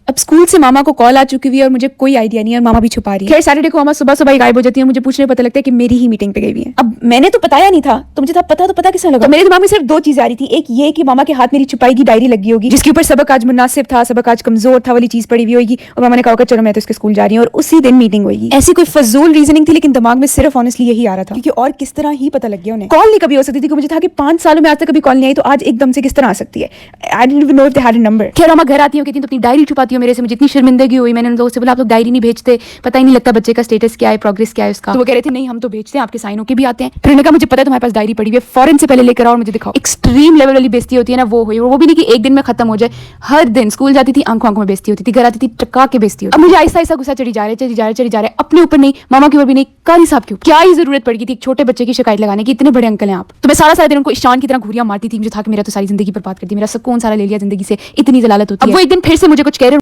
अब स्कूल से मामा को कॉल आ चुकी हुई है और मुझे कोई आइडिया नहीं है और मामा भी छुपा रही है। खैर सैटरडे को मामा सुबह सुबह ही गायब हो जाती है, मुझे पूछने पता लगता है कि मेरी ही मीटिंग पे गई हुई है। अब मैंने तो बताया नहीं था, तो मुझे था पता, तो पता किसने लगा। तो मेरे दिमाग में सिर्फ दो चीज आ रही थी, एक ये कि मामा के हाथ मेरी छुपाई की डायरी लगी होगी जिसके ऊपर सबक आज मुनासिब था, सबक आज कमजोर था वाली चीज पड़ी हुई होगी और मामा ने कहा चलो मैं तो इसके स्कूल जा रही हूँ और उसी दिन मीटिंग होगी। ऐसी कोई फजूल रीजनिंग थी, लेकिन दिमाग में सिर्फ ऑनेस्टली यही आ रहा था, क्योंकि और किस तरह ही पता लग गया उन्हें। कॉल नहीं कभी हो सकती थी, मुझे था कि 5 सालों में आज तक कभी कॉल नहीं आई, तो आज एकदम से किस तरह आ सकती है। I didn't even know if they had a number. खैर मामा घर आती हो कहती तो अपनी डायरी छुपाती हो मेरे से, मुझे इतनी शर्मिंदगी हुई। मैंने उन लोगों से बोला आप लोग डायरी नहीं भेजते, पता ही नहीं लगता बच्चे का स्टेटस क्या है, प्रोग्रेस क्या है उसका। तो वो कह रहे थे नहीं हम तो भेजते हैं, आपके साइन होके भी आते हैं। फिर उन्होंने कहा मुझे पता है तुम्हारे पास डायरी पड़ी हुई है, फौरन से पहले लेकर आओ और मुझे दिखाओ। एक्सट्रीम लेवल वाली बेइज्जती होती है ना, वो हुई। वो भी नहीं कि एक दिन में खत्म हो जाए, हर दिन स्कूल जाती थी आंखों आंखों में बेइज्जती होती थी, घर आती थी टका के बेइज्जती होती। अब मुझे आहिस्ता आहिस्ता गुस्सा चढ़ी जा रहे अपने ऊपर नहीं, मामा के ऊपर भी नहीं, कारी साहब के ऊपर। क्या ही जरूरत पड़ गई थी एक छोटे बच्चे की शिकायत लगाने की, इतने बड़े अंकल हैं आप। तो मैं सारा दिन उनको ईशान की तरह घूरियां मारती थी, मुझे था कि मेरा तो सारी जिंदगी बर्बाद कर दी, मेरा सुकून सारा ले लिया जिंदगी से, इतनी जलालत होती है। अब वो एक दिन फिर से मुझे कुछ कह रहे